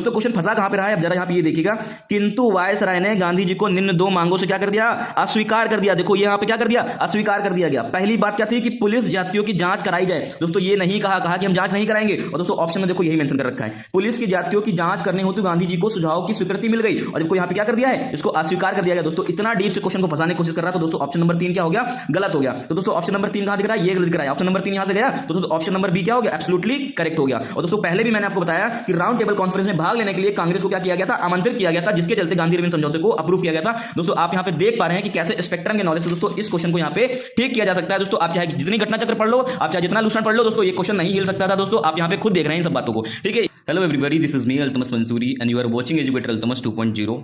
दोस्तों क्वेश्चन फंसा कहां पे रहा है, अब जरा यहां पे ये देखिएगा, किंतु वायसराय ने गांधी जी को निम्न दो मांगों से क्या कर दिया, अस्वीकार कर दिया। देखो यहां पे क्या कर दिया, अस्वीकार कर दिया गया। पहली बात क्या थी कि पुलिस जातियों की जांच कराई जाए। दोस्तों ये नहीं कहा कि हम जांच नहीं कराएंगे, और दोस्तों ऑप्शन में देखो यही मेंशन कर रखा है, पुलिस की जातियों की जांच करने हेतु गांधी जी को सुझाव की स्वीकृति मिल गई, और देखो यहां पे क्या कर दिया है, इसको अस्वीकार कर दिया गया। दोस्तों इतना डीप से क्वेश्चन को फंसाने की कोशिश कर रहा है, तो दोस्तों ऑप्शन नंबर 3 क्या हो गया, गलत हो गया। तो दोस्तों ऑप्शन नंबर 3 कहां दिख रहा है, ये गलत दिख रहा है। ऑप्शन नंबर 3 यहां से गया, तो दोस्तों ऑप्शन नंबर बी क्या हो गया, एब्सोल्युटली करेक्ट हो गया। और दोस्तों पहले भी मैंने आपको बताया कि राउंड टेबल कॉन्फ्रेंस में भाग लेने के लिए कांग्रेस को क्या किया गया था, आमंत्रित किया गया था, जिसके चलते गांधी अरविंद समझौते को अप्रूव किया गया था। दोस्तों आप यहां पे देख पा रहे हैं कि कैसे स्पेक्ट्रम के नॉलेज से दोस्तों इस क्वेश्चन को यहां पे ठीक किया जा सकता है। दोस्तों आप चाहे जितनी घटना चक्र पढ़ लो, आप चाहे जितना लूशन पढ़ लो, दोस्तों ये क्वेश्चन नहीं हिल सकता था। दोस्तों आप यहां पे खुद देख रहे हैं इन सब बातों को, ठीक है। Hello everybody, this is me Altamas Mansuri and you are watching educator Altamas 2.0।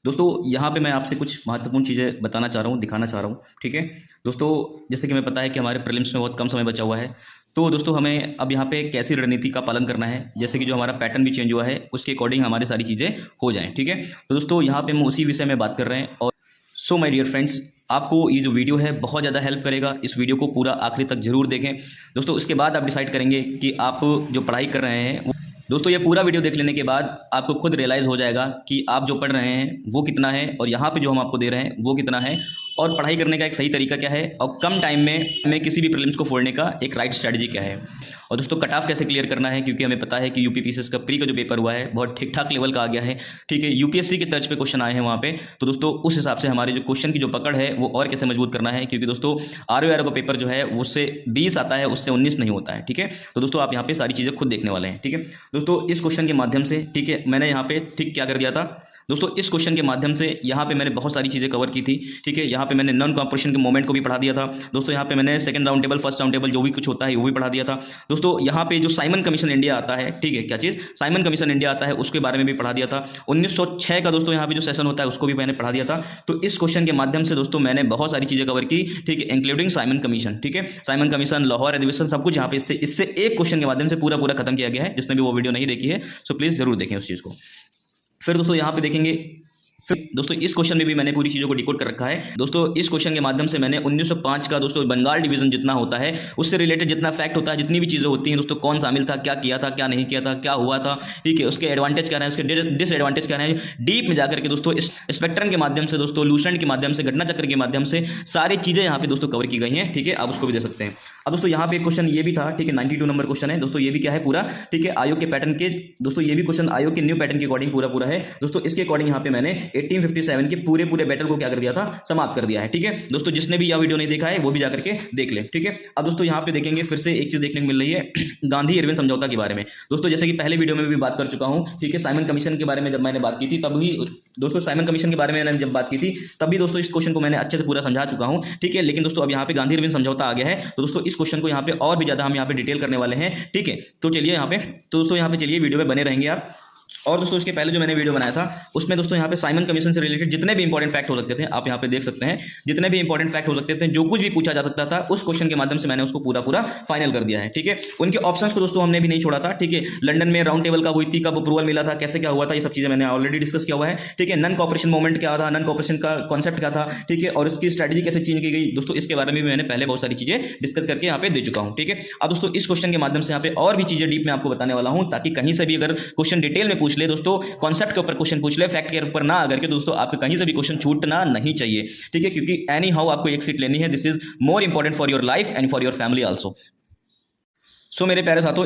दोस्तों यहाँ पे मैं आपसे कुछ महत्वपूर्ण चीज़ें बताना चाह रहा हूँ, दिखाना चाह रहा हूँ, ठीक है। दोस्तों जैसे कि हमें पता है कि हमारे प्रीलिम्स में बहुत कम समय बचा हुआ है, तो दोस्तों हमें अब यहाँ पे कैसी रणनीति का पालन करना है, जैसे कि जो हमारा पैटर्न भी चेंज हुआ है उसके अकॉर्डिंग हमारी सारी चीज़ें हो जाएं, ठीक है। तो दोस्तों यहाँ पे हम उसी विषय में बात कर रहे हैं। और सो माय डियर फ्रेंड्स, आपको ये जो वीडियो है बहुत ज़्यादा हेल्प करेगा, इस वीडियो को पूरा आखिरी तक जरूर देखें। दोस्तों उसके बाद आप डिसाइड करेंगे कि आप जो पढ़ाई कर रहे हैं, दोस्तों ये पूरा वीडियो देख लेने के बाद आपको खुद रियलाइज़ हो जाएगा कि आप जो पढ़ रहे हैं वो कितना है, और यहाँ पे जो हम आपको दे रहे हैं वो कितना है, और पढ़ाई करने का एक सही तरीका क्या है, और कम टाइम में किसी भी प्रीलिम्स को फोड़ने का एक राइट स्ट्रैटेजी क्या है, और दोस्तों कट ऑफ कैसे क्लियर करना है, क्योंकि हमें पता है कि यूपीपीसीएस का प्री का जो पेपर हुआ है बहुत ठीक ठाक लेवल का आ गया है, ठीक है। यूपीएससी की तर्ज पे क्वेश्चन आए हैं वहाँ पे, तो दोस्तों उस हिसाब से हमारे जो क्वेश्चन की जो पकड़ है वो और कैसे मजबूत करना है, क्योंकि दोस्तों आरओ का पेपर जो है उससे 20 आता है, उससे 19 नहीं होता है, ठीक है। तो दोस्तों आप यहाँ पे सारी चीज़ें खुद देखने वाले हैं, ठीक है। दोस्तों इस क्वेश्चन के माध्यम से, ठीक है, मैंने यहाँ पे ठीक क्या कर दिया था, दोस्तों इस क्वेश्चन के माध्यम से यहाँ पे मैंने बहुत सारी चीज़ें कवर की थी, ठीक है। यहाँ पे मैंने नॉन कॉर्पोरेशन के मोमेंट को भी पढ़ा दिया था। दोस्तों यहाँ पे मैंने second round table, first round table जो भी कुछ होता है वो भी पढ़ा दिया था। दोस्तों यहाँ पे जो साइमन कमीशन इंडिया आता है, ठीक है, क्या चीज़, साइमन कमीशन इंडिया आता है, उसके बारे में भी पढ़ा दिया था। 1906 का दोस्तों यहाँ पे जो सेशन होता है उसको भी मैंने पढ़ा दिया था। तो इस क्वेश्चन के माध्यम से दोस्तों मैंने बहुत सारी चीज़ें कवर की, ठीक है, इंक्लूडिंग साइमन कमीशन, ठीक है। साइमन कमीशन, लाहौर अधिवेशन, सब कुछ यहाँ पे इससे एक क्वेश्चन के माध्यम से पूरा खत्म किया गया है। जिसने भी वो वीडियो नहीं देखी है सो प्लीज़ जरूर देखें उस चीज़ को। फिर दोस्तों यहाँ पे देखेंगे, फिर दोस्तों इस क्वेश्चन में भी मैंने पूरी चीज़ों को डिकोड कर रखा है। दोस्तों इस क्वेश्चन के माध्यम से मैंने 1905 का दोस्तों बंगाल डिवीजन जितना होता है उससे रिलेटेड जितना फैक्ट होता है, जितनी भी चीज़ें होती हैं दोस्तों, कौन शामिल था, क्या किया था, क्या नहीं किया था, क्या हुआ था, ठीक है, उसके एडवांटेज क्या रहे, उसके डिसएडवांटेज क्या रहे, डीप में जाकर के दोस्तों इस स्पेक्ट्रम के माध्यम से, दोस्तों लूसेंट के माध्यम से, घटना चक्र के माध्यम से सारी चीज़ें यहाँ पे दोस्तों कवर की गई हैं, ठीक है। आप उसको भी दे सकते हैं। अब दोस्तों यहाँ पे एक क्वेश्चन ये भी था, ठीक है, 92 नंबर क्वेश्चन है दोस्तों, ये भी क्या है पूरा, ठीक है, आयोग के पैटर्न के, दोस्तों ये भी क्वेश्चन आयोग के न्यू पैटर्न के अकॉर्डिंग पूरा है दोस्तों। इसके अकॉर्डिंग यहाँ पे मैंने 1857 के पूरे बैटल को क्या कर दिया था, समाप्त कर दिया है, ठीक है। दोस्तों जिसने भी यह वीडियो नहीं देखा है वो भी जाकर के देख ले, ठीक है। अब दोस्तों यहाँ पे देखेंगे फिर से एक चीज देखने को मिल रही है गांधी इरविन समझौता के बारे में। दोस्तों जैसे कि पहले वीडियो में भी बात कर चुका हूँ, ठीक है, साइमन कमीशन के बारे में जब मैंने बात की थी तब भी दोस्तों, साइमन कमीशन के बारे में मैंने जब बात की थी तब भी दोस्तों इस क्वेश्चन को मैंने अच्छे से पूरा समझा चुका हूँ, ठीक है। लेकिन दोस्तों अब यहाँ पे गांधी इरविन समझौता आ गया है, तो दोस्तों इस क्वेश्चन को यहाँ पे और भी ज्यादा हम यहाँ पे डिटेल करने वाले हैं, ठीक है। तो चलिए यहाँ पे, तो दोस्तों यहाँ पे चलिए वीडियो में बने रहेंगे आप। और दोस्तों इसके पहले जो मैंने वीडियो बनाया था उसमें दोस्तों यहाँ पे साइमन कमीशन से रिलेटेड जितने भी इंपॉर्टेंट फैक्ट हो सकते थे आप यहाँ पे देख सकते हैं, जितने भी इंपॉर्टेंट फैक्ट हो सकते थे, जो कुछ भी पूछा जा सकता था उस क्वेश्चन के माध्यम से मैंने उसको पूरा फाइनल कर दिया है, ठीक है। उनके ऑप्शंस को दोस्तों हमने भी नहीं छोड़ा था, ठीक है। लंदन में राउंड टेबल कब हुई थी, कब अप्रूवल मिला था, कैसे क्या हुआ था, ये सब चीजें मैंने ऑलरेडी डिस्कस किया हुआ है, ठीक है। नॉन कॉपरेशन मूवमेंट क्या था, नॉन कॉपरेशन का कॉन्सेप्ट क्या था, ठीक है, और उसकी स्ट्रैटेजी कैसे चेंज की गई दोस्तों, इसके बारे में भी मैंने पहले बहुत सारी चीजें डिस्कस करके यहाँ पे दे चुका हूँ, ठीक है। अब दोस्तों इस क्वेश्चन के माध्यम से यहाँ पे और भी चीजें डीप में आपको बताने वाला हूँ, ताकि कहीं से भी अगर क्वेश्चन डिटेल में पूछ ले दोस्तों, कॉन्सेप्ट के ऊपर क्वेश्चन पूछ ले, फैक्ट के ऊपर ना आकर के दोस्तों आपको कहीं से भी क्वेश्चन छूटना नहीं चाहिए, ठीक है, क्योंकि एनी हाउ आपको एक सीट लेनी है। This is more important for your life and for your family also. So मेरे प्यारे साथियों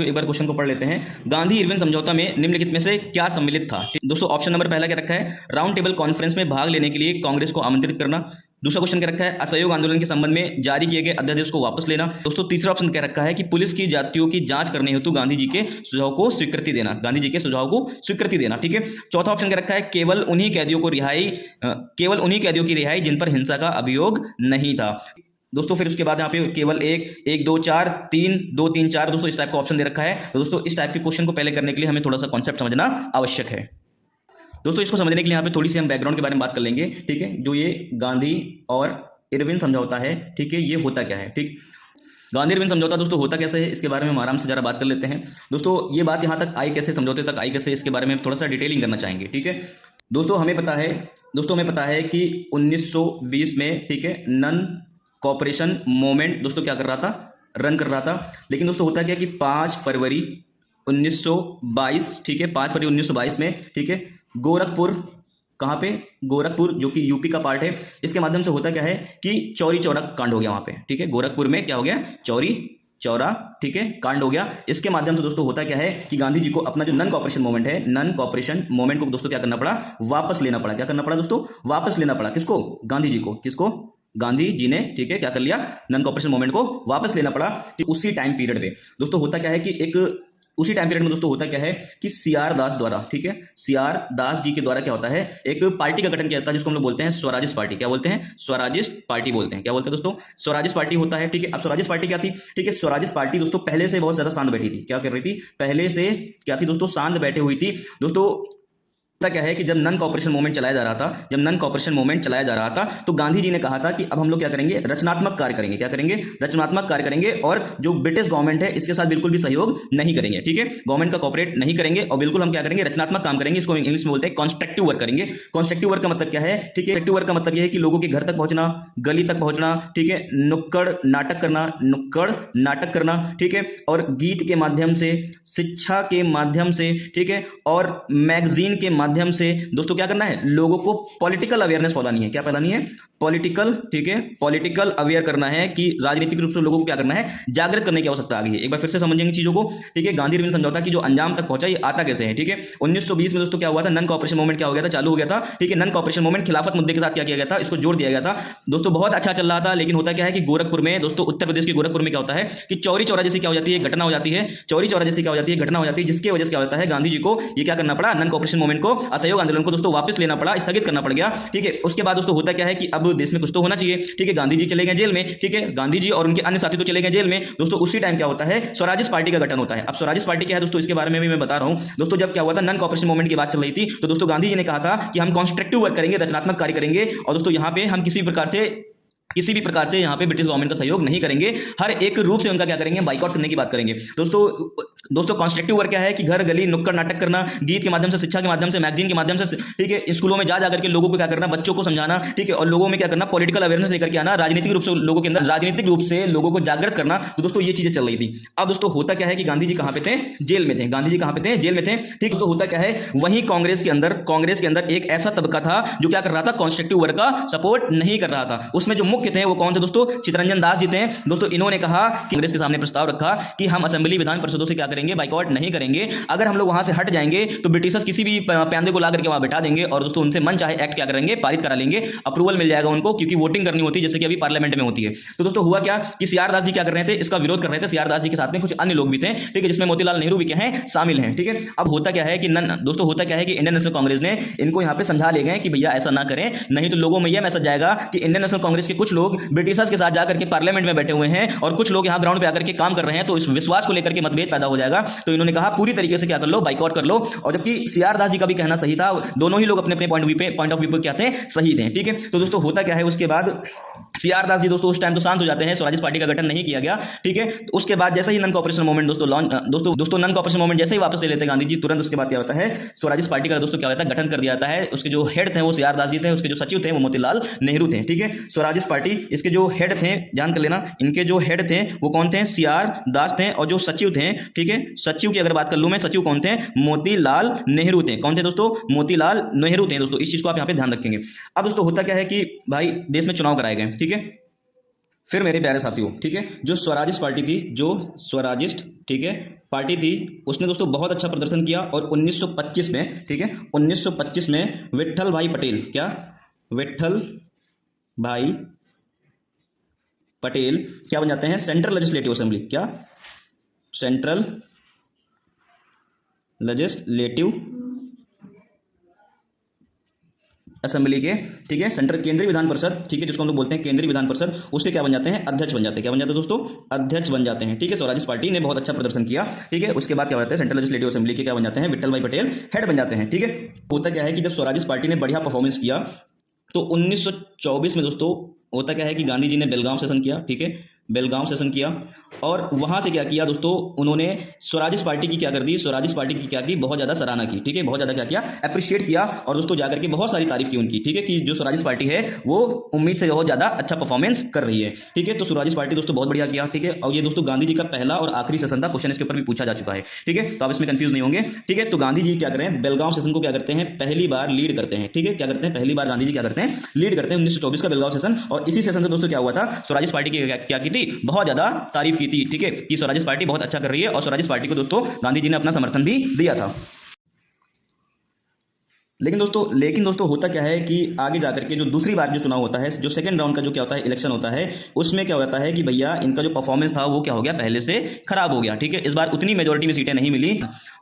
एक बार क्वेश्चन को पढ़ लेते हैं। गांधी इरविन समझौता में निम्नलिखित में से क्या सम्मिलित था। दोस्तों ऑप्शन नंबर पहला क्या रखा है, राउंड टेबल कॉन्फ्रेंस में भाग लेने के लिए कांग्रेस को आमंत्रित करना। दूसरा क्वेश्चन क्या रखा है, असहयोग आंदोलन के संबंध में जारी किए गए अध्यादेश को वापस लेना। दोस्तों तीसरा ऑप्शन क्या रखा है कि पुलिस की जातियों की जांच करने हेतु गांधी जी के सुझाव को स्वीकृति देना, गांधी जी के सुझाव को स्वीकृति देना, ठीक है। चौथा ऑप्शन क्या रखा है, केवल उन्हीं कैदियों की रिहाई जिन पर हिंसा का अभियोग नहीं था। दोस्तों फिर उसके बाद यहाँ पे केवल 1 2 4 3 2 3 4 दोस्तों इस टाइप का ऑप्शन दे रखा है। तो दोस्तों इस टाइप के क्वेश्चन को पहले करने के लिए हमें थोड़ा सा कॉन्सेप्ट समझना आवश्यक है। दोस्तों इसको समझने के लिए यहाँ पे थोड़ी सी हम बैकग्राउंड के बारे में बात कर लेंगे, ठीक है। जो ये गांधी और इरविन समझौता है, ठीक है, ये होता क्या है, ठीक। गांधी इरविन समझौता दोस्तों होता कैसे है, इसके बारे में हम आराम से जरा बात कर लेते हैं। दोस्तों ये बात यहाँ तक आई कैसे, समझौते तक आई कैसे, इसके बारे में थोड़ा सा डिटेलिंग करना चाहेंगे, ठीक है। दोस्तों हमें पता है कि 1920 में, ठीक है, नॉन कॉपरेशन मूवमेंट दोस्तों क्या कर रहा था, रन कर रहा था। लेकिन दोस्तों होता क्या कि 5 फरवरी 1922, ठीक है, 5 फरवरी 1922 में, ठीक है, गोरखपुर, कहाँ पे, गोरखपुर जो कि यूपी का पार्ट है, इसके माध्यम से होता क्या है कि चौरी चौरा कांड हो गया वहाँ पे, ठीक है, गोरखपुर में क्या हो गया, चौरी चौरा, ठीक है, कांड हो गया। इसके माध्यम से दोस्तों होता क्या है कि गांधी जी को अपना जो नन कॉपरेशन मूवमेंट है, नन कॉपरेशन मूवमेंट को दोस्तों क्या करना पड़ा, वापस लेना पड़ा। क्या करना पड़ा दोस्तों, वापस लेना पड़ा। किसको, गांधी जी को। किसको, गांधी जी ने, ठीक है, क्या कर लिया, नन कॉपरेशन मूवमेंट को वापस लेना पड़ा। उसी टाइम पीरियड में दोस्तों होता क्या है कि उसी टाइम पीरियड में दोस्तों होता क्या है कि सीआर दास द्वारा, ठीक है, सीआर दास जी के द्वारा क्या होता है, एक पार्टी का गठन किया जाता है जिसको हम लोग बोलते हैं स्वराजिस्ट पार्टी। क्या बोलते हैं, स्वराजिस्ट पार्टी बोलते हैं। क्या बोलते हैं दोस्तों, स्वराजिस्ट पार्टी होता है, ठीक है। अब स्वराजिस्ट पार्टी क्या थी, ठीक है, स्वराजिस्ट पार्टी दोस्तों पहले से बहुत ज्यादा शांत बैठी थी। क्या कर रही थी, पहले से क्या थी दोस्तों, शांत बैठे हुई थी दोस्तों। क्या है कि जब नन कॉपरेशन मूवमेंट चलाया जा रहा था, जब नन कॉपरेशन मूवमेंट चलाया जा रहा था तो गांधी जी ने कहा था कि अब हम लोग क्या करेंगे, रचनात्मक कार्य करेंगे। क्या करेंगे, रचनात्मक कार्य करेंगे, और जो ब्रिटिश गवर्नमेंट है इसके साथ बिल्कुल भी सहयोग नहीं करेंगे, ठीक है, गवर्नमेंट का कॉपरेट नहीं करेंगे, और बिल्कुल हम क्या करेंगे, रचनात्मक काम करेंगे। इसको इंग्लिश में बोलते हैं कॉन्स्ट्रक्टिव वर्क करेंगे। कॉन्स्ट्रक्टिव वर्क का मतलब क्या है, ठीक है, कॉन्स्ट्रक्टिव वर्क का मतलब यह है कि लोगों के घर तक पहुंचना, गली तक पहुंचना, ठीक है, नुक्कड़ नाटक करना, नुक्कड़ नाटक करना, ठीक है, और गीत के माध्यम से, शिक्षा के माध्यम से, ठीक है, और मैगजीन के माध्यम से दोस्तों क्या करना है, लोगों को पॉलिटिकल अवेयरनेस फैलानी है। क्या फैलानी है, पॉलिटिकल, ठीक है, पॉलिटिकल अवेयर करना है, कि राजनीतिक रूप से लोगों को क्या करना है, जागृत करने की आवश्यकता आ गई है। एक बार फिर से समझेंगे चीजों को, ठीक है। गांधी अरविंद समझौता की जो अंजाम तक पहुंचा, ये आता कैसे है, ठीक है। 1920 में दोस्तों क्या हुआ था, नन कॉपरेशन मूवमेंट क्या हो गया था, चालू हो गया था, ठीक है। नन कॉपरेशन मूवमेंट खिलाफत मुद्दे के साथ क्या किया गया था, इसको जोड़ दिया गया था दोस्तों। बहुत अच्छा चल रहा था, लेकिन होता क्या है कि गोरखपुर में दोस्तों, उत्तर प्रदेश के गोरखपुर में क्या होता है कि चौरी चौरा जैसी क्या हो जाती है, घटना हो जाती है, चौरी चौरा जैसी क्या हो जाती है, घटना हो जाती है, जिसकी वजह से क्या होता है, गांधी जी को ये क्या करना पड़ा, नन कॉपरेशन मूवमेंट को, असहयोग आंदोलन को दोस्तों वापस लेना पड़ा, स्थगित करना पड़ गया, ठीक है। उसके बाद दोस्तों होता क्या है कि अब देश में कुछ तो होना चाहिए, ठीक है। गांधी जी चले गए जेल में, ठीक है, गांधी जी और उनके अन्य साथी तो चले गए जेल में दोस्तों। उसी टाइम क्या होता है, स्वराजिस्ट पार्टी का गठन होता है। अब स्वराजिस्ट पार्टी क्या है दोस्तों, इसके बारे में भी मैं बता रहा हूं दोस्तों। जब क्या हुआ था, नन कॉपरेशन मूवमेंट की बात चल रही थी, तो दोस्तों गांधी जी ने कहा था कि हम कॉन्स्ट्रक्टिव वर्क करेंगे, रचनात्मक कार्य करेंगे, और दोस्तों यहां पे हम किसी भी प्रकार से यहाँ पे ब्रिटिश गवर्नमेंट का सहयोग नहीं करेंगे, हर एक रूप से उनका क्या करेंगे, बाइकआउट करने की बात करेंगे दोस्तों। कॉन्स्ट्रक्टिव वर्क क्या है कि घर गली नुक्कड़ नाटक करना, गीत के माध्यम से, शिक्षा के माध्यम से, मैगजीन के माध्यम से, ठीक है, स्कूलों में जा करके लोगों को क्या करना, बच्चों को समझाना, ठीक है, और लोगों में क्या करना, पॉलिटिकल अवेयरनेस लेकर के आना, राजनीतिक रूप से लोगों के अंदर, राजनीतिक रूप से लोगों को जागृत करना। तो दोस्तों ये चीजें चल रही थी। अब दोस्तों होता क्या है कि गांधी जी कहां पे थे, जेल में थे। गांधी जी कहां पे थे, जेल में थे, ठीक। दोस्तों होता क्या है, वहीं कांग्रेस के अंदर एक ऐसा तबका था जो क्या कर रहा था, कॉन्स्ट्रक्टिव वर्क का सपोर्ट नहीं कर रहा था। उसमें जो मुख्य थे वो कौन थे दोस्तों, चित्तरंजन दास जी थे दोस्तों। इन्होंने कहा कि कांग्रेस के सामने प्रस्ताव रखा कि हम असेंबली विधान परिषदों से क्या करेंगे, बाइकआउट नहीं करेंगे। अगर हम लोग वहां से हट जाएंगे तो ब्रिटिशर्स किसी भी पैंदे को ला करके वहां बैठा देंगे, और दोस्तों उनसे मन चाहे एक्ट क्या करेंगे, पारित करा लेंगे, अप्रूवल मिल जाएगा उनको, क्योंकि वोटिंग करनी होती है जैसे कि अभी पार्लियामेंट में होती है। तो दोस्तों हुआ क्या कि सीआर दास जी क्या कर रहे थे, इसका विरोध कर रहे थे। सीआर दास जी के साथ में कुछ अन्य लोग भी थे, ठीक है, जिसमें मोतीलाल नेहरू भी क्या है, शामिल हैं, ठीक है। अब होता क्या है कि दोस्तों होता क्या है कि इंडियन नेशनल कांग्रेस ने इनको यहां पे समझा ले गए कि भैया ऐसा ना करें, नहीं तो लोगों में यह मैसेज जाएगा कि इंडियन नेशनल कांग्रेस के कुछ लोग ब्रिटिशर्स के साथ जाकर के पार्लियामेंट में बैठे हुए हैं और कुछ लोग यहां ग्राउंड पे आकर के काम कर रहे हैं, तो इस विश्वास को लेकर के मतभेद पैदा हो जाएगा। तो इन्होंने कहा पूरी तरीके से क्या कर लो, बाइकआउट कर लो। और जबकि सीआर दास जी का भी कहना सही था, दोनों ही लोग अपने अपने पॉइंट ऑफ व्यू पे क्या थे, सही थे, ठीक है। तो दोस्तों होता क्या है, उसके बाद सीआर दास जी दोस्तों उस टाइम तो शांत हो जाते हैं, स्वराजिस्ट पार्टी का गठन नहीं किया गया, ठीक है। तो उसके बाद जैसे ही नन कॉपरेशन मूवमेंट दोस्तों नन कॉपरेशन मूवमेंट जैसे ही वापस ले लेते हैं गांधी जी, तुरंत उसके बाद क्या होता है, स्वराजिस्ट पार्टी का दोस्तों क्या होता है, गठन कर दिया जाता है। उसके जो हेड थे वो सीआर दास जी थे, उसके जो सचिव थे वो मोतीलाल नेहरू थे, ठीक है। स्वराजिस्ट पार्टी, इसके जो हेड थे, जान कर लेना, इनके जो हेड थे वो कौन थे, सीआर दास थे, और जो सचिव थे, ठीक है, सचिव की अगर बात कर लूं मैं, सचिव कौन थे, मोतीलाल नेहरू थे। कौन थे दोस्तों, मोतीलाल नेहरू थे दोस्तों। इस चीज को आप यहां पे ध्यान रखेंगे। अब दोस्तों होता क्या है कि भाई देश में चुनाव कराए गए, ठीक है। फिर मेरे प्यारे साथियों, ठीक है, जो स्वराजिस्ट पार्टी थी, जो स्वराजिस्ट, ठीक है, पार्टी थी, उसने दोस्तों बहुत अच्छा प्रदर्शन किया। और 1925 में, ठीक है, 1925 में विट्ठल भाई पटेल, क्या, विट्ठल भाई पटेल क्या बन जाते हैं, सेंट्रल लेजिस्लेटिव असेंबली, क्या, सेंट्रल लेजिस्लेटिव असेंबली के, ठीक है, सेंट्रल केंद्रीय विधान परिषद, ठीक है, जिसको हम लोग बोलते हैं केंद्रीय विधान परिषद, उसके क्या बन जाते हैं, अध्यक्ष बन जाते हैं। क्या बन जाते हैं दोस्तों, अध्यक्ष बन जाते हैं, ठीक है। स्वराजिस्ट पार्टी ने बहुत अच्छा प्रदर्शन किया, ठीक है। उसके बाद क्या होता है, सेंट्रल लेजिस्लेटिव असेंबली के क्या बन जाते हैं, विट्ठल भाई पटेल हेड बन जाते हैं, ठीक है। होता क्या है कि जब स्वराजिस्ट पार्टी ने बढ़िया परफॉर्मेंस किया तो 1924 में दोस्तों होता क्या है कि गांधी जी ने बेलगांव सेशन किया, ठीक है, बेलगांव सेशन किया। और वहां से क्या किया दोस्तों, उन्होंने स्वराज पार्टी की क्या कर दी, स्वराज पार्टी की क्या की, बहुत ज्यादा सराहना की, ठीक है, बहुत ज्यादा क्या किया, अप्रिशिएट किया, और दोस्तों जाकर के बहुत सारी तारीफ की उनकी, ठीक है, कि जो स्वराज पार्टी है वो उम्मीद से बहुत ज्यादा अच्छा परफॉर्मेंस कर रही है, ठीक है। तो स्वराज पार्टी दोस्तों बहुत बढ़िया किया, ठीक है। और ये दोस्तों गांधी जी का पहला और आखिरी सेशन था, क्वेश्चन इसके ऊपर भी पूछा जा चुका है, ठीक है, तो आप इसमें कंफ्यूज नहीं होंगे, ठीक है। तो गांधी जी क्या करें, बेलगांव सेशन को क्या करते हैं, पहली बार लीड करते हैं, ठीक है, क्या करते हैं, पहली बार गांधी जी क्या करते हैं, लीड करते हैं 1924 का बेलगांव सेशन। और इसी सेशन से दोस्तों क्या हुआ था, स्वराज पार्टी की क्या की थी, बहुत ज्यादा तारीफ की थी, ठीक है, कि स्वराज पार्टी बहुत अच्छा कर रही है, और स्वराज पार्टी को दोस्तों गांधी जी ने अपना समर्थन भी दिया था। लेकिन दोस्तों होता क्या है कि आगे जाकर के जो दूसरी बार जो चुनाव होता है, जो सेकंड राउंड का जो क्या होता है, इलेक्शन होता है, उसमें क्या होता है कि भैया इनका जो परफॉर्मेंस था वो क्या हो गया, पहले से खराब हो गया, ठीक है। इस बार उतनी मेजोरिटी में सीटें नहीं मिली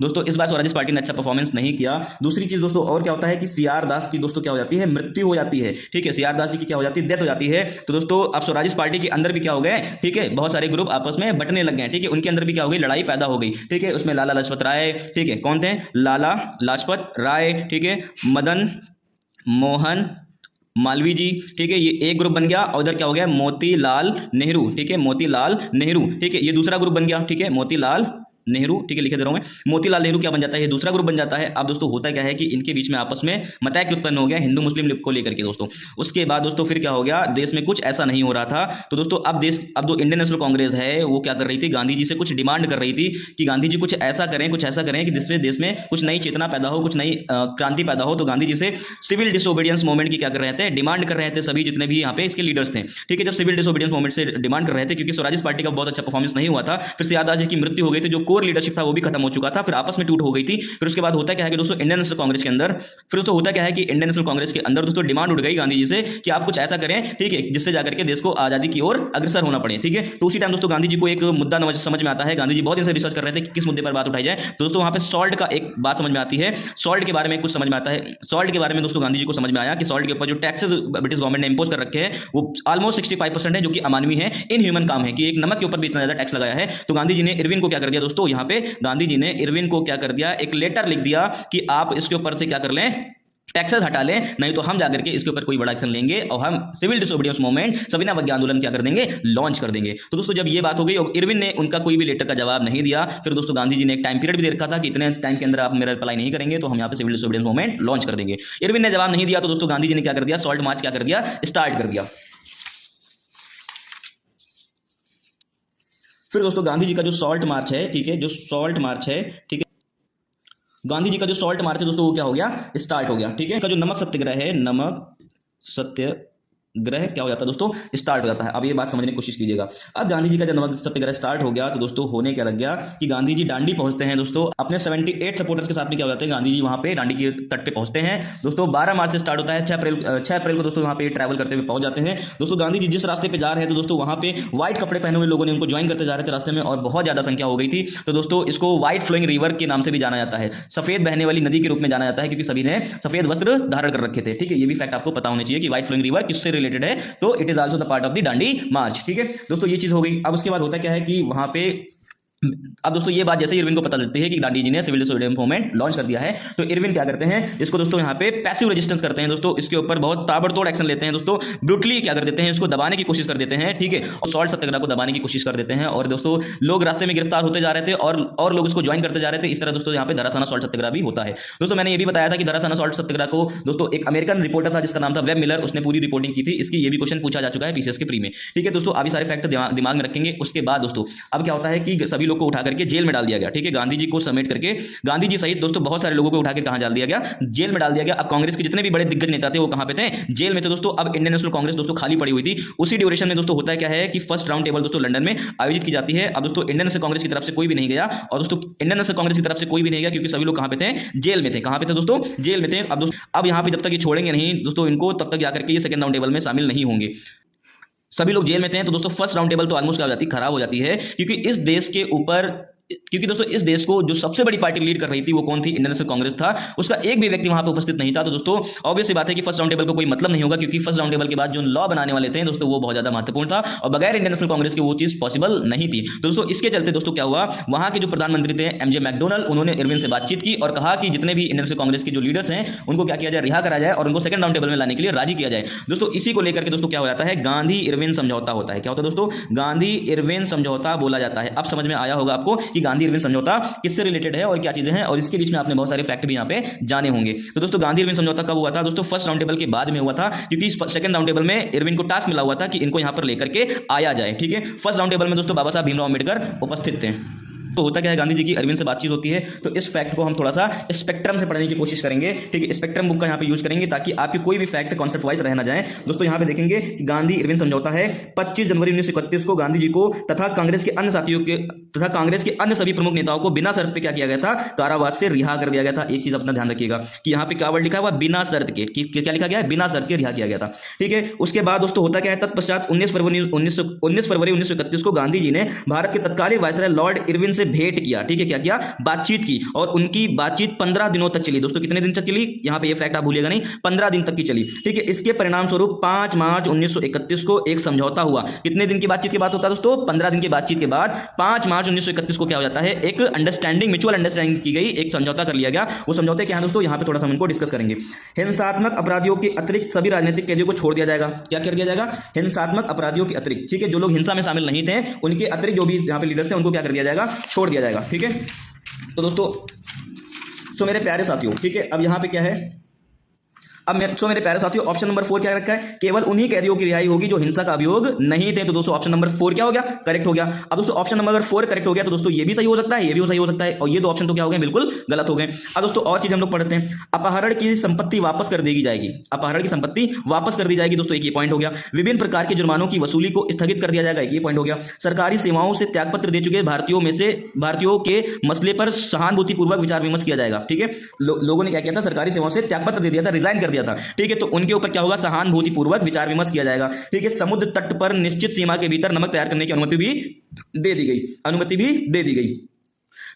दोस्तों, इस बार स्वराज पार्टी ने अच्छा परफॉर्मेंस नहीं किया। दूसरी चीज दोस्तों और क्या होता है कि सीआर दास की दोस्तों क्या हो जाती है, मृत्यु हो जाती है, ठीक है, सीआर दास जी की क्या हो जाती है, डेथ हो जाती है। तो दोस्तों अब स्वराज पार्टी के अंदर भी क्या हो गए, ठीक है, बहुत सारे ग्रुप आपस में बंटने लग गए, ठीक है, उनके अंदर भी क्या हो गई, लड़ाई पैदा हो गई, ठीक है। उसमें लाला लाजपत राय, ठीक है, कौन थे, लाला लाजपत राय, ठीक है, मदन मोहन मालवीय जी, ठीक है, ये एक ग्रुप बन गया। और उधर क्या हो गया, मोतीलाल नेहरू, ठीक है, मोतीलाल नेहरू, ठीक है, ये दूसरा ग्रुप बन गया, ठीक है, मोतीलाल नेहरू, ठीक है, लिखे दे रहा हूं मैं, मोतीलाल नेहरू क्या बन जाता है, ये दूसरा ग्रुप बन जाता है। अब दोस्तों होता क्या है कि इनके बीच में आपस में मतैक्य उत्पन्न हो गया हिंदू मुस्लिम लीग को लेकर के दोस्तों। उसके बाद दोस्तों फिर क्या हो गया, देश में कुछ ऐसा नहीं हो रहा था। तो दोस्तों अब जो इंडियन नेशनल कांग्रेस है वो क्या कर रही थी, गांधी जी से कुछ डिमांड कर रही थी कि गांधी जी कुछ ऐसा करें कि जिससे देश में कुछ नई चेतना पैदा हो, कुछ नई क्रांति पैदा हो। तो गांधी जी से सिविल डिसोबीडियंस मूवमेंट की क्या कर रहे थे, डिमांड कर रहे थे, सभी जितने भी यहाँ पे इसके लीडर्स थे, ठीक है। जब सिविल डिसोबीडियंस मूवमेंट से डिमांड कर रहे थे, क्योंकि स्वराज पार्टी का बहुत अच्छा परफॉर्मेंस नहीं हुआ था, फिर सीआर दास जी की मृत्यु हो गई थी, जो कोर लीडरशिप था वो भी खत्म हो चुका था, फिर आपस में टूट हो गई थी। फिर उसके बाद होता क्या है कि दोस्तों इंडियन नेशनल कांग्रेस के अंदर दोस्तों दोस्तों डिमांड उठ गई गांधी जी से कि आप कुछ ऐसा करें, ठीक है, जिससे जाकर के देश को आजादी की ओर अग्रसर होना पड़े, ठीक है। तो उसी टाइम दोस्तों गांधी जी को एक मुद्दा समझ में आता है, गांधी जी बहुत दिन से रिसर्च कर रहे थे कि किस मुद्दे पर बात उठाई जाए। तो दोस्तों वहां पे सॉल्ट का एक बात समझ में आती है, सॉल्ट के बारे में कुछ समझ में आता है। सॉल्ट के बारे में दोस्तों गांधी जी को समझ में आया कि सॉल्ट के ऊपर जो टैक्सेस ब्रिटिश गवर्नमेंट ने इंपोज कर रखे हैं वो ऑलमोस्ट 65% है, जो कि अमानवीय है, इनह्यूमन काम है कि एक नमक के ऊपर भी इतना ज्यादा टैक्स लगाया है। तो गांधी जी ने इरविन को क्या कर दिया दोस्तों, यहाँ पे गांधी जी ने इरविन को क्या कर दिया, एक लेटर लिख दिया कि आप इसके ऊपर से क्या कर लें, टैक्सेस हटा लें, नहीं तो हम जाकर के इसके ऊपर कोई बड़ा एक्शन लेंगे और हम सिविल डिसोबीडियंस मूवमेंट, सविनय अवज्ञा आंदोलन क्या कर देंगे, लॉन्च कर देंगे। तो दोस्तों जब ये बात हो गई और इरविन ने उनका कोई भी लेटर का जवाब नहीं दिया, फिर दोस्तों गांधी जी ने एक टाइम पीरियड भी दे रखा था कि इतने टाइम के अंदर आप मेरा रिप्लाई नहीं करेंगे तो हम यहाँ पे सिविल डिसोबीडियंस मूवमेंट लॉन्च कर देंगे। इरविन ने जवाब नहीं दिया तो दोस्तों गांधी जी ने क्या कर दिया, सॉल्ट मार्च क्या कर दिया, स्टार्ट कर दिया। फिर दोस्तों गांधी जी का जो सॉल्ट मार्च है, ठीक है, जो सॉल्ट मार्च है, ठीक है, गांधी जी का जो सॉल्ट मार्च है दोस्तों वो क्या हो गया, स्टार्ट हो गया, ठीक है। का जो नमक सत्याग्रह है, नमक सत्याग्रह क्या हो जाता है दोस्तों, स्टार्ट हो जाता है। अब ये बात समझने की कोशिश कीजिएगा। अब गांधी जी का जब नमक सत्याग्रह स्टार्ट हो गया तो दोस्तों होने क्या लग गया कि गांधी जी डांडी पहुंचते हैं दोस्तों, अपने 78 सपोर्टर्स के साथ में क्या हो जाते हैं, गांधी जी वहां पे डांडी के तट पे पहुंचते हैं दोस्तों। 12 मार्च से स्टार्ट होता है, 6 अप्रैल को दोस्तों वहां पे ट्रैवल करते हुए पहुंच जाते हैं दोस्तों। गांधी जी जिस रास्ते पे जा रहे हैं तो दोस्तों वहां पे व्हाइट कपड़े पहने हुए लोगों ने उनको ज्वाइन करते जा रहे थे रास्ते में, और बहुत ज्यादा संख्या हो गई थी। तो दोस्तों इसको व्हाइट फ्लोइंग रिवर के नाम से भी जाना जाता है, सफेद बहने वाली नदी के रूप में जाना जाता है, क्योंकि सभी ने सफेद वस्त्र धारण कर रखे थे, ठीक है। ये भी फैक्ट आपको पता होना चाहिए कि व्हाइट फ्लोइंग रिवर किससे रिलेटेड है, तो it is also the part of the Dandi march, ठीक है दोस्तों। ये चीज हो गई। अब उसके बाद होता क्या है कि वहां पे अब दोस्तों ये बात जैसे इरविन को पता चलती है कि गांधी जी ने सिविल डिसोबीडियंस मूवमेंट लॉन्च कर दिया है, तो इरविन क्या करते हैं, इसको दोस्तों यहाँ पे पैसिव रेजिस्टेंस करते हैं दोस्तों, इसके ऊपर बहुत ताबड़तोड़ एक्शन लेते हैं दोस्तों, ब्रूटली क्या कर देते हैं, इसको दबाने की कोशिश कर देते हैं, ठीक है, और सॉल्ट सत्याग्रह को दबाने की कोशिश कर देते हैं। और दोस्तों लोग रास्ते में गिरफ्तार होते जा रहे थे और लोग इसको ज्वाइन करते जा रहे थे। इस तरह दोस्तों यहाँ पे धरासाना सॉल्ट सत्याग्रह भी होता है दोस्तों। मैंने ये भी बताया था कि धरासाना सॉल्ट सत्याग्रह को दोस्तों एक अमेरिकन रिपोर्टर था जिसका नाम था वेब मिलर, उसने पूरी रिपोर्टिंग की थी। इसकी ये भी क्वेश्चन पूछा जा चुका है पीसीएस के प्री में, ठीक है दोस्तों। अभी सारे फैक्ट दिमाग में रखेंगे। उसके बाद दोस्तों अब क्या होता है कि सभी लोग को उठा करके जेल में डाल दिया गया, ठीक है। गांधी जी को समेट करके गांधी जी सहित दोस्तों बहुत सारे लोगों को उठाकर कहां डाल दिया गया, जेल में डाल दिया गया। अब कांग्रेस के जितने भी बड़े दिग्गज नेता थे वो कहां पे थे, जेल में थे दोस्तों। अब इंडियन नेशनल कांग्रेस दोस्तों खाली पड़ी हुई थी। उसी ड्यूरेशन में दोस्तों होता क्या है कि फर्स्ट राउंड टेबल दोस्तों लंदन में आयोजित की जाती है। अब दोस्तों इंडियन नेशनल कांग्रेस की तरफ से कोई भी नहीं गया, और दोस्तों इंडियन नेशनल कांग्रेस की तरफ से कोई भी नहीं गया, क्योंकि सभी लोग कहां पे थे, जेल में थे। कहां पे थे दोस्तों, जेल में थे। अब यहां पे जब तक ये छोड़ेंगे नहीं दोस्तों इनको, तब तक जाकर के ये सेकंड राउंड टेबल में शामिल नहीं होंगे। सभी लोग जेल में थे तो दोस्तों फर्स्ट राउंड टेबल तो ऑलमोस्ट क्या हो जाती है, खराब हो जाती है, क्योंकि इस देश के ऊपर क्योंकि दोस्तों इस देश को जो सबसे बड़ी पार्टी लीड कर रही थी वो कौन थी? इंडियन नेशनल कांग्रेस था। उसका एक भी व्यक्ति वहां पे उपस्थित नहीं था। तो दोस्तों ऑब्वियस सी बात है कि फर्स्ट राउंड टेबल का कोई मतलब नहीं होगा, क्योंकि फर्स्ट राउंड टेबल के बाद जो लॉ बनाने वाले थे दोस्तों वो बहुत ज्यादा महत्वपूर्ण था और बगैर इंडियन नेशनल कांग्रेस के वो चीज पॉसिबल नहीं थी। तो दोस्तों इसके चलते दोस्तों क्या हुआ, वहां के जो प्रधानमंत्री थे एमजे मैकडोनल्ड, उन्होंने इरविन से बातचीत की और कहा कि जितने भी इंडियन नेशनल कांग्रेस के जो लीडर्स हैं उनको क्या किया जाए, रिहा करा जाए और उनको सेकंड राउंड टेबल में लाने के लिए राजी किया जाए। दोस्तों इसी को लेकर के दोस्तों क्या हो जाता है, गांधी इरविन समझौता होता है। क्या होता है दोस्तों? गांधी इरविन समझौता बोला जाता है। अब समझ में आया होगा आपको कि गांधी इरविन समझौता किससे रिलेटेड है और क्या चीजें हैं, और इसके बीच में आपने बहुत सारे फैक्ट भी यहाँ पे जाने होंगे। तो दोस्तों गांधी इरविन समझौता कब हुआ था दोस्तों? फर्स्ट राउंड टेबल के बाद में हुआ था, क्योंकि सेकंड राउंड टेबल में इरविन को टास्क मिला हुआ था कि इनको यहाँ पर लेकर के आया जाए। ठीक है, फर्स्ट राउंड टेबल में दोस्तों बाबा साहब भीमराव अम्बेडकर उपस्थित थे। तो होता क्या है, गांधी जी की अरविंद से बातचीत होती है। तो इस फैक्ट को हम थोड़ा सा स्पेक्ट्रम से पढ़ने की कोशिश करेंगे। ठीक है, स्पेक्ट्रम बुक का यहाँ पे यूज करेंगे ताकि आपकी कोई भी फैक्ट कॉन्सेप्ट वाइज रह ना जाए। दोस्तों यहाँ पे देखेंगे कि गांधी इरविन समझौता है 25 जनवरी 1931 को गांधी जी को तथा कांग्रेस के अन्य साथियों के तथा कांग्रेस के अन्य सभी प्रमुख नेताओं को बिना शर्त पे क्या किया गया था, कारावास से रिहा कर दिया गया था। एक चीज अपना ध्यान रखिएगा कि यहाँ पे क्या वर्ड लिखा हुआ, बिना शर्त के, क्या लिखा गया है, बिना शर्त के रिहा किया गया था। ठीक है, उसके बाद दोस्तों होता क्या है, तत्पश्चात 19 फरवरी 1931 को गांधी जी ने भारत के तत्कालीन वायसराय लॉर्ड इरविन से भेंट किया। ठीक है, क्या किया, बातचीत की, और उनकी बातचीत 15 दिनों तक चली। दोस्तों कितने दिन तक चली, यहां पे ये फैक्ट आप भूलिएगा नहीं, 15 दिन तक की चली। ठीक है, इसके परिणाम स्वरूप 5 मार्च 1931 को एक समझौता हुआ। कितने दिन की बातचीत की बात होता है दोस्तों? 15 दिन की बातचीत के बाद 5 मार्च 1931 को क्या हो जाता है, एक अंडरस्टैंडिंग, म्यूचुअल अंडरस्टैंडिंग की गई, एक समझौता कर लिया गया। वो समझौते क्या है दोस्तों, यहां पे थोड़ा सा हम इनको डिस्कस करेंगे। हिंसात्मक अपराधियों के अतिरिक्त सभी राजनीतिक कैदियों को छोड़ दिया जाएगा। क्या कर दिया जाएगा, हिंसात्मक अपराधियों के अतिरिक्त। ठीक है, जो लोग हिंसा में शामिल नहीं थे उनके अतिरिक्त जो भी यहां पे लीडर्स थे उनको क्या कर दिया जाएगा, छोड़ दिया जाएगा। ठीक है, तो दोस्तों मेरे प्यारे साथियों, ठीक है, अब यहां पे क्या है, अब मेरे प्यारे साथियों ऑप्शन नंबर 4 क्या रखा है, केवल उन्हीं कैदियों की रिहाई होगी जो हिंसा का अभियोग नहीं थे। तो दोस्तों ऑप्शन नंबर 4 क्या हो गया, करेक्ट हो गया। अब दोस्तों ऑप्शन नंबर 4 करेक्ट हो गया, तो दोस्तों ये भी सही हो सकता है, ये भी सही हो सकता है, और ये दो ऑप्शन तो क्या हो गए, बिल्कुल गलत हो गए। अब दोस्तों और चीज हम लोग पढ़ते हैं, अपहरण की संपत्ति वापस कर दी जाएगी। अपहरण की संपत्ति वापस कर दी जाएगी, दोस्तों एक ये पॉइंट हो गया। विभिन्न प्रकार के जुर्मानों की वसूली को स्थगित कर दिया जाएगा, एक ये पॉइंट हो गया। सरकारी सेवाओं से त्यागपत्र दे चुके भारतीयों के मसले पर सहानुभूतिपूर्वक विचार विमर्श किया जाएगा। ठीक है, लोगों ने क्या किया था, सरकारी सेवाओं से त्यागपत्र दे दिया था, रिजाइन कर दिया था। ठीक है, तो उनके ऊपर क्या होगा, सहानुभूतिपूर्वक विचार विमर्श किया जाएगा। ठीक है, समुद्र तट पर निश्चित सीमा के भीतर नमक तैयार करने की अनुमति भी दे दी गई।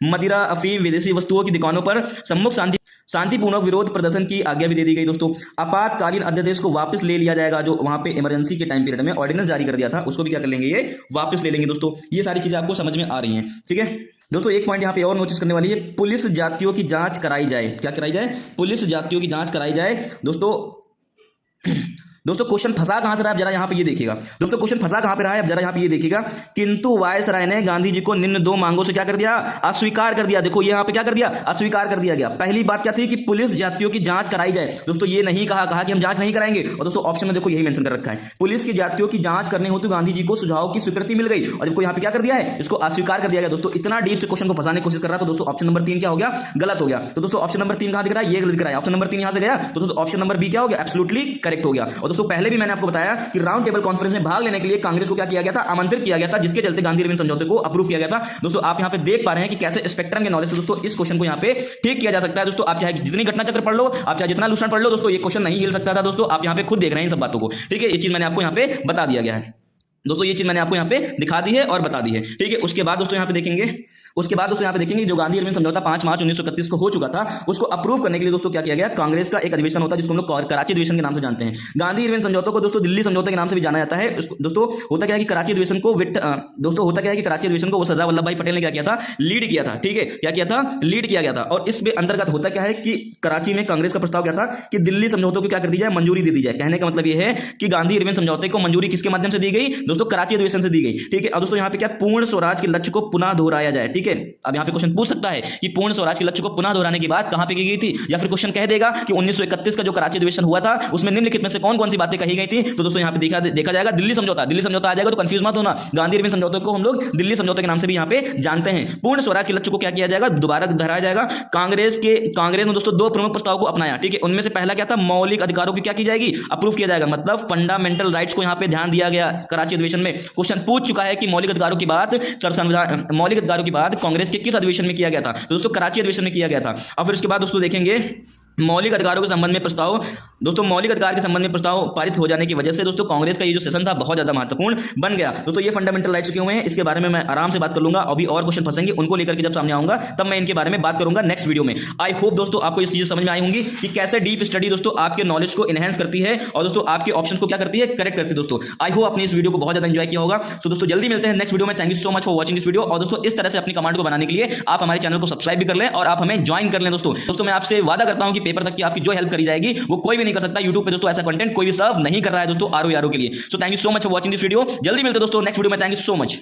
मदिरा, अफीम, विदेशी वस्तुओं की दुकानों पर सम्मुख शांतिपूर्वक विरोध प्रदर्शन की आज्ञा भी दे दी गई। दोस्तों आपातकालीन अध्यादेश को वापस ले लिया जाएगा, जो वहां पे इमरजेंसी के टाइम पीरियड में ऑर्डिनेंस जारी कर दिया था उसको भी क्या कर लेंगे, ये वापस ले लेंगे। दोस्तों ये सारी चीजें आपको समझ में आ रही हैं। ठीक है दोस्तों, एक पॉइंट यहाँ पे और नोटिस करने वाली है, पुलिस जातियों की जांच कराई जाए। क्या कराई जाए, पुलिस जातियों की जांच कराई जाए। दोस्तों क्वेश्चन फंसा कहां से रहा है, जरा यहां पे ये देखिएगा। दोस्तों क्वेश्चन फंसा कहां पे रहा है, जरा यहां पे ये देखिएगा। किंतु वायसराय ने गांधी जी को निम्न 2 मांगों से क्या कर दिया, अस्वीकार कर दिया। देखो यहां पे क्या कर दिया, अस्वीकार कर दिया गया। पहली बात क्या थी कि पुलिस जातियों की जांच कराई जाए। दोस्तों ये नहीं कहा कि हम जांच नहीं कराएंगे, और दोस्तों ऑप्शन में देखो यही मेंशन कर रखा है, पुलिस की जातियों की जांच करने हेतु गांधी जी को सुझाव की स्वीकृति मिल गई, और देखो यहां पे क्या कर दिया है, इसको अस्वीकार कर दिया गया। दोस्तों इतना डीप से क्वेश्चन को फंसाने की कोशिश कर रहा है, तो दोस्तों ऑप्शन नंबर 3 क्या हो गया, गलत हो गया। तो दोस्तों ऑप्शन नंबर 3 कहां दिख रहा है, ये गलत दिख रहा है। ऑप्शन नंबर 3 यहां से गया, तो दोस्तों ऑप्शन नंबर बी क्या हो गया, एब्सोल्युटली करेक्ट हो गया। और दोस्तों पहले भी मैंने आपको बताया कि राउंड टेबल कॉन्फ्रेंस में भाग लेने के लिए कांग्रेस को क्या किया गया था, आमंत्रित किया गया था, जिसके चलते गांधी इरविन समझौते को अप्रूव किया गया था। दोस्तों आप यहां पे देख पा रहे हैं कि कैसे स्पेक्ट्रम के नॉलेज से दोस्तों इस क्वेश्चन को यहां पे ठीक किया जा सकता है। दोस्तों आप चाहे जितनी घटना चक्र पढ़ लो, आप चाहे जितना लूशन पढ़ लो, दोस्तों ये क्वेश्चन नहीं हिल सकता था। दोस्तों आप यहां पे खुद देख रहे हैं इन सब बातों को। ठीक है, ये चीज मैंने आपको यहां पे बता दिया गया है। दोस्तों ये चीज मैंने आपको यहां पे दिखा दी है और बता दी है। ठीक है, उसके बाद दोस्तों यहां पे देखेंगे जो गांधी इरविन समझौता 5 मार्च 1931 को हो चुका था, उसको अप्रूव करने के लिए दोस्तों क्या किया गया, कांग्रेस का एक अधिवेशन होता है जिसको हम लोग कराची अधिवेशन के नाम से जानते हैं। गांधी इरविन समझौते को दोस्तों दिल्ली समझौते के नाम से भी जाना जाता है। दोस्तों होता क्या है कि कराची अधिवेशन को सरदार वल्लभ भाई पटेल ने क्या किया था, लीड किया था। ठीक है, क्या किया था, लीड किया गया था। और इस अंतर्गत होता क्या है कि कराची में कांग्रेस का प्रस्ताव क्या था कि दिल्ली समझौते को क्या कर दी जाए, मंजूरी दे दी जाए। कहने का मतलब यह है कि गांधी इरविन समझौते को मंजूरी किसके माध्यम से दी गई, दोस्तों कराची अधिवेशन से दी गई। ठीक है, अब दोस्तों यहां पे क्या, पूर्ण स्वराज के लक्ष्य को पुनः दोहराया जाए। ठीक है, अब यहां पे क्वेश्चन पूछ सकता है कि पूर्ण स्वराज के लक्ष्य को पुनः दोहराने की बात कहां पे की गई थी, या फिर क्वेश्चन कह देगा कि 1931 का जो कराची अधिवेशन हुआ था उसमें निम्नलिखित में से कौन कौन सी बातें कही गई थी। तो दोस्तों यहां पे देखा जाएगा दिल्ली समझौता आ जाएगा, तो कंफ्यूज मत होना। गांधी इरविन समझौते को हम लोग दिल्ली समझौते के नाम से भी यहां पे जानते हैं। पूर्ण स्वराज के लक्ष्य को क्या किया जाएगा, दोबारा दोहराया जाएगा। कांग्रेस ने दोस्तों 2 प्रमुख प्रस्ताव को अपनाया। ठीक है, उनमें से पहला क्या था, मौलिक अधिकारों की क्या की जाएगी, अप्रूव किया जाएगा। मतलब फंडामेंटल राइट्स को यहां पे ध्यान दिया गया। कराची अधिवेशन में क्वेश्चन पूछ चुका है कि मौलिक अधिकारों की बात कांग्रेस के किस अधिवेशन में किया गया था, तो दोस्तों कराची अधिवेशन में किया गया था। और फिर उसके बाद दोस्तों देखेंगे मौलिक अधिकारों के संबंध में प्रस्ताव, दोस्तों मौलिक अधिकार के संबंध में प्रस्ताव पारित हो जाने की वजह से दोस्तों कांग्रेस का ये जो सेशन था बहुत ज्यादा महत्वपूर्ण बन गया। दोस्तों ये फंडामेंटल राइट्स क्यों हुए हैं इसके बारे में मैं आराम से बात कर लूंगा। अभी और क्वेश्चन फंसेंगे उनको लेकर के जब सामने आऊंगा तब मैं इनके बारे में बात करूंगा नेक्स्ट वीडियो में। आई होप दोस्तों आपको ये चीजें समझ में आई होंगी कि कैसे डीप स्टडी दोस्तों आपके नॉलेज को एनहेंस करती है और दोस्तों आपके ऑप्शन को क्या करती है, करेक्ट करती है। दोस्तों आई होप आपने इस वीडियो को बहुत ज्यादा एंजॉय किया होगा। तो दोस्तों जल्दी मिलते हैं नेक्स्ट वीडियो में। Thank you so much for watching this video. और दोस्तों इस तरह से अपनी कमांड को बनाने के लिए आप हमारे चैनल को सब्सक्राइब भी कर लें और आप हमें ज्वाइन कर लें। दोस्तों मैं आपसे वादा करता हूं कि पेपर तक की आपकी जो हेल्प करी जाएगी वो कोई भी नहीं कर सकता। यूट्यूब पे दोस्तों ऐसा कंटेंट कोई भी सर्व नहीं कर रहा है दोस्तों आरओ के लिए। So thank you so much for watching this video. जल्दी मिलते हैं दोस्तों नेक्स्ट वीडियो में। Thank you so much.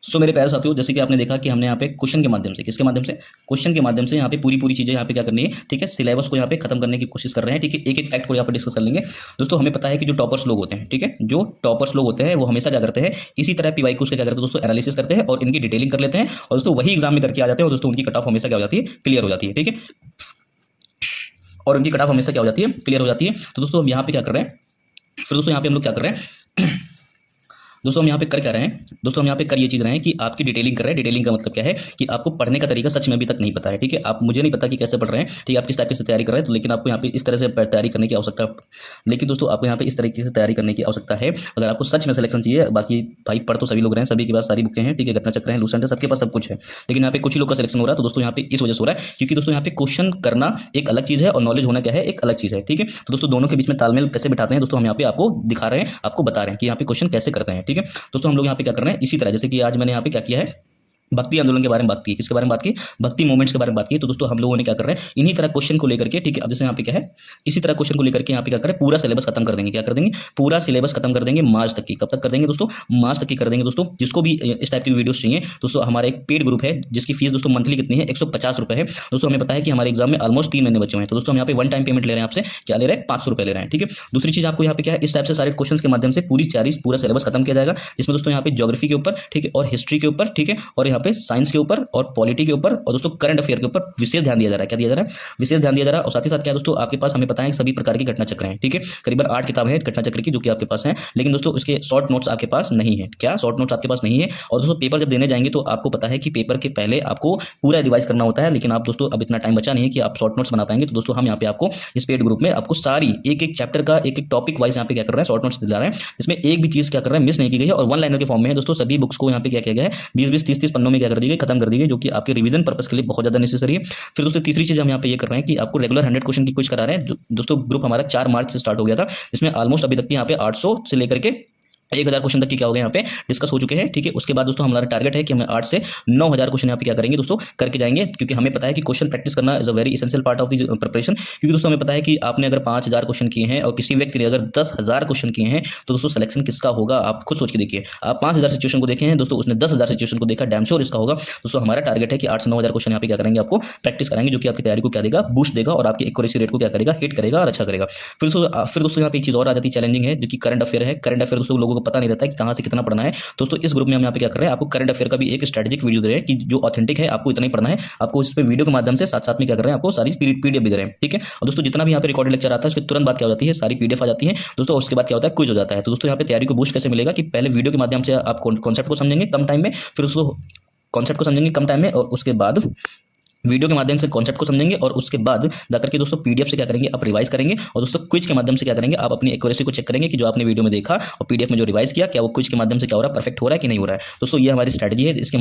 So मेरे प्यारे साथियों, जैसे कि आपने देखा कि हमने यहाँ पे क्वेश्चन के माध्यम से, किसके माध्यम से, क्वेश्चन के माध्यम से यहाँ पे पूरी चीज़ें यहाँ पे क्या करनी है, ठीक है, सिलेबस को यहाँ पे खत्म करने की कोशिश कर रहे हैं। ठीक है, एक एक फैक्ट को यहाँ पे डिस्कस कर लेंगे। दोस्तों हमें पता है कि जो टॉपर्स लोग होते हैं, ठीक है, जो टॉपर्स लोग होते हैं वो हमेशा क्या करते हैं, इसी तरह पीवाई को क्या करते हैं दोस्तों, एनालिसिस करते हैं और इनकी डिटेलिंग कर लेते हैं और दोस्तों वही एग्जाम में करके आ जाते हैं और दोस्तों उनकी कट ऑफ हमेशा क्या हो जाती है, क्लियर हो जाती है। ठीक है, और उनकी कट ऑफ हमेशा क्या हो जाती है, क्लियर हो जाती है। तो दोस्तों हम यहाँ पे क्या कर रहे हैं, फिर दोस्तों यहाँ पे हम लोग क्या कर रहे हैं दोस्तों हम यहाँ पे कर क्या रहे हैं, दोस्तों हम यहाँ पे कर ये चीज़ रहे हैं कि आपकी डिटेलिंग कर रहे हैं। डिटेलिंग का मतलब क्या है कि आपको पढ़ने का तरीका सच में अभी तक नहीं पता है। ठीक है, आप, मुझे नहीं पता कि कैसे पढ़ रहे हैं, ठीक है, आप किस टाइप से तैयारी कर रहे हैं, तो लेकिन आपको यहाँ पे इस तरह से तैयारी करने की आवश्यकता, लेकिन दोस्तों आपको यहाँ पे इस तरीके से तैयारी करने की आवश्यकता है अगर आपको सच में सिलेक्शन चाहिए। बाकी भाई पढ़ तो सभी लोग रहे हैं, सभी के पास सारी बुकें हैं, ठीक है, घटना चक्र है, लूसेंट है, सबके पास सब कुछ है, लेकिन यहाँ पे कुछ ही लोग का सिलेक्शन हो रहा है। तो दोस्तों यहाँ पे इस वजह से हो रहा है क्योंकि दोस्तों यहाँ पे क्वेश्चन करना एक अलग चीज़ है और नॉलेज होना क्या है, एक अलग चीज़ है। ठीक है, तो दोस्तों दोनों के बीच में तालमेल कैसे बिठाते हैं दोस्तों हम यहाँ पे आपको दिखा रहे हैं, आपको बता रहे हैं कि यहाँ पे क्वेश्चन कैसे करते हैं। ठीक है, दोस्तों हम लोग यहाँ पे क्या कर रहे हैं, इसी तरह जैसे कि आज मैंने यहाँ पे क्या किया है, भक्ति आंदोलन के बारे में बात की, किसके बारे में बात की, भक्ति मूवमेंट्स के बारे में बात की। तो दोस्तों हम लोगों ने क्या कर रहे हैं, इन्हीं तरह क्वेश्चन को लेकर के, ठीक है, अब जैसे यहाँ पे क्या है, इसी तरह क्वेश्चन को लेकर के यहाँ पे क्या करें, पूरा सिलेबस खत्म कर देंगे। क्या कर देंगे, पूरा सिलेबस खत्म कर देंगे मार्च तक की। कब तक कर देंगे दोस्तों, मार्च तक की कर देंगे। दोस्तों जिसको भी इस टाइप की वीडियोस चाहिए दोस्तों, हमारा एक पेड ग्रुप है जिसकी फीस दोस्तों मंथली कितनी है, 150 रुपये है। दोस्तों हमें पता है कि हमारे एग्जाम में ऑलमोस्ट 3 महीने बचे हुए हैं, तो दोस्तों हम यहाँ पे वन टाइम पेमेंट ले रहे हैं आपसे, क्या ले रहे हैं, 500 रुपये ले रहे हैं। ठीक है, दूसरी चीज़ आपको यहाँ पे क्या है, इस टाइप से सारे क्वेश्चन के माध्यम से पूरा सिलेबस खत्म किया जाएगा, जिसमें दोस्तों यहाँ पे ज्योग्राफी के ऊपर, ठीक है, और हिस्ट्री के ऊपर, ठीक है, और यहाँ पे साइंस के ऊपर और पॉलिटी के ऊपर और दोस्तों करंट अफेयर के ऊपर विशेष ध्यान दिया जा रहा है। क्या दिया जा रहा है, विशेष ध्यान दिया जा रहा है। और साथ ही साथ क्या दोस्तों आपके पास, हमें पता है सभी प्रकार की घटना चक्र हैं, ठीक है, करीबन 8 किताब है घटना चक्र की जो कि आपके पास है, लेकिन दोस्तों उसके शॉर्ट नोट्स आपके पास नहीं है। क्या शॉर्ट नोट्स आपके पास नहीं है, और दोस्तों पेपर जब देने जाएंगे तो आपको पता है कि पेपर के पहले आपको पूरा रिवाइज करना होता है, लेकिन आप दोस्तों अब इतना टाइम बचा नहीं है कि आप शॉर्ट नोट्स बना पाएंगे। तो दोस्तों हम यहाँ पे आपको इस पेड ग्रुप में आपको सारी एक चैप्टर का एक टॉपिक वाइज यहाँ पे क्या कर रहे हैं, शॉर्ट नोट्स दिला रहे हैं, जिसमें एक भी चीज़ क्या कर रहे हैं, मिस नहीं की गई है और वन लाइनर के फॉर्म में है। दोस्तों सभी बुक्स को यहाँ पे क्या किया गया है, 20-20, 30-30 पन्नों में क्या कर दी गई, खत्म कर दी गई, जो कि आपके रिवीजन पर्पस के लिए बहुत ज़्यादा नेसेसरी है। फिर दोस्तों तीसरी चीज़ हम यहाँ पे ये कर रहे हैं कि आपको रेगुलर 100 क्वेश्चन की क्विज करा रहे हैं। दोस्तों ग्रुप हमारा 4 मार्च से स्टार्ट हो गया था, जिसमें ऑलमोस्ट अभी तक यहाँ पे 800 से लेकर के 1000 क्वेश्चन तक की क्या हो गया यहाँ पे डिस्कस हो चुके हैं। ठीक है, उसके बाद दोस्तों हमारा टारगेट है कि हमें 8 से 9000 क्वेश्चन यहाँ पे क्या करेंगे दोस्तों, करके जाएंगे, क्योंकि हमें पता है कि क्वेश्चन प्रैक्टिस करना is a very essential part of the preparation. क्योंकि दोस्तों हमें पता है कि आपने अगर 5000 क्वेश्चन किए हैं और किसी व्यक्ति ने अगर 10,000 क्वेश्चन किए हैं तो दोस्तों सिलेक्शन किसका होगा, आप खुद सोच के देखिए। आप 5000 सिचुएशन को देखे हैं दोस्तों, उसने 10,000 सिचुएशन को देखा, डैम श्योर इसका होगा। दोस्तों हमारा टारगेट है कि 8 से 9000 क्वेश्चन यहाँ पे क्या करेंगे, आपको प्रैक्टिस कराएंगे, जो कि आपकी तैयारी को क्या देगा, बूस्ट देगा और आपकी एक्यूरेसी रेट को क्या करेगा, हिट करेगा और अच्छा करेगा। फिर दोस्तों यहाँ पे एक चीज़ और आ जाती है, चैलेंजिंग है, जो कि करंट अफेयर है। करंट अफेयर दोस्तों लोगों को पता नहीं रहता है कि कहाँ से कितना पढ़ना है। दोस्तों इस ग्रुप में हम यहाँ पे क्या कर रहे हैं, आपको करंट अफेयर का भी एक स्ट्रेटेजिक वीडियो दे रहे हैं कि जो ऑथेंटिक है आपको इतना ही पढ़ना है। आपको इस पे वीडियो के माध्यम से साथ साथ में क्या कर रहे हैं, आपको सारी पीडीएफ भी दे रहे हैं। ठीक है, और दोस्तों जितना भी यहाँ पे रिकॉर्डेड लेक्चर आता है उसके तुरंत बाद क्या हो जाती है, सारी पीडीएफ आ जाती है दोस्तों। उसके बाद क्या होता है, क्विज हो जाता है। तो दोस्तों यहाँ पे तैयारी को बूस्ट कैसे मिलेगा कि पहले वीडियो के माध्यम से आप कॉन्सेप्ट को समझेंगे कम टाइम में, फिर उसको कॉन्सेप्ट को समझेंगे कम टाइम में, और उसके बाद वीडियो के माध्यम से कॉन्सेप्ट को समझेंगे, और उसके बाद जाकर के दोस्तों पीडीएफ से क्या करेंगे, आप रिवाइज करेंगे, और दोस्तों क्विज के माध्यम से क्या करेंगे, आप अपनी एक्यूरेसी को चेक करेंगे कि जो आपने वीडियो में देखा और पीडीएफ में जो रिवाइज किया, क्या वो क्विज के माध्यम से क्या हो रहा है, परफेक्ट हो रहा है कि नहीं हो रहा है। दोस्तों ये हमारी स्ट्रैटेजी है। इसके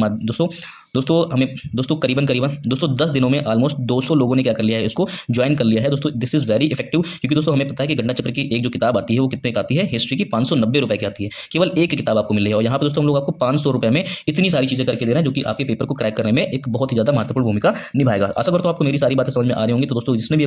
दोस्तों हमें दोस्तों करीबन दोस्तों 10 दिनों में ऑलमोस्ट 200 लोगों ने क्या कर लिया है, इसको ज्वाइन कर लिया है। दोस्तों दिस इज वेरी इफेक्टिव, क्योंकि दोस्तों हमें पता है कि घटना चक्र की एक जो किताब आती है वो कितने की आती है, हिस्ट्री की 590 रुपये की आती है, केवल एक किताब आपको मिल रही है। और यहाँ पर दोस्तों हम लोग आपको 500 रुपये में इतनी सारी चीज़ें करके दे रहे हैं, जो कि आपके पेपर को क्रैक करने में एक बहुत ही ज़्यादा महत्वपूर्ण भूमिका निभाएगा। आशा करता हूं आपको मेरी सारी बातें समझ में आ रही होंगी। तो दोस्तों जिसने भी,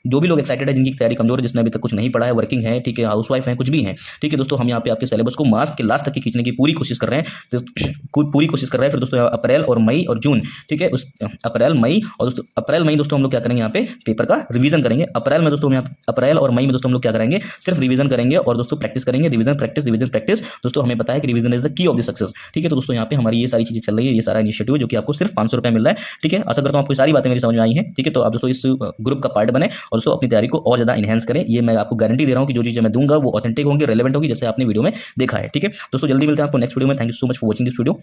जो भी लोग एक्साइटेड है, जिनकी तैयारी कमजोर है, जिसने अभी तक कुछ नहीं पढ़ा है, वर्किंग है, ठीक है, हाउसवाइफ है, कुछ भी है, ठीक है दोस्तों, हम यहाँ पे आपके सिलेबस को मार्च के लास्ट तक की खींचने की पूरी कोशिश कर रहे हैं, पूरी कोशिश कर रहे हैं। फिर दोस्तों अप्रैल और मई और जून, ठीक है, उस अप्रैल मई दोस्तों हम लोग क्या करेंगे, यहाँ पे पेपर का रिवीजन करेंगे। अप्रैल और मई में दोस्तों हम लोग क्या करेंगे, सिर्फ रिवीजन करेंगे और दोस्तों प्रैक्टिस करेंगे, रिवीजन प्रैक्टिस। दोस्तों हमें पता है कि revision is the key of the success. ठीक है, तो दोस्तों यहाँ पे हमारी ये सारी चीजें चल रही है, ये सारा इनिशिएटिव जो कि आपको सिर्फ 500 रुपये मिल रहा है। ठीक है, आशा करता हूँ आपको सारी बातें मेरी समझ में आई है। ठीक है, तो आप दोस्तों इस ग्रुप का पार्ट बने और दोस्तों अपनी तैयारी को और ज़्यादा इनहेंस करें। ये मैं आपको गारंटी दे रहा हूँ कि जो चीज़ें मैं दूंगा वो ऑथेंटिक होंगी, रेलेवेंट होगी, जैसे आपने वीडियो में देखा है। ठीक है दोस्तों, जल्दी मिलते हैं आपको नेक्स्ट वीडियो में। Thank you so much for watching this video.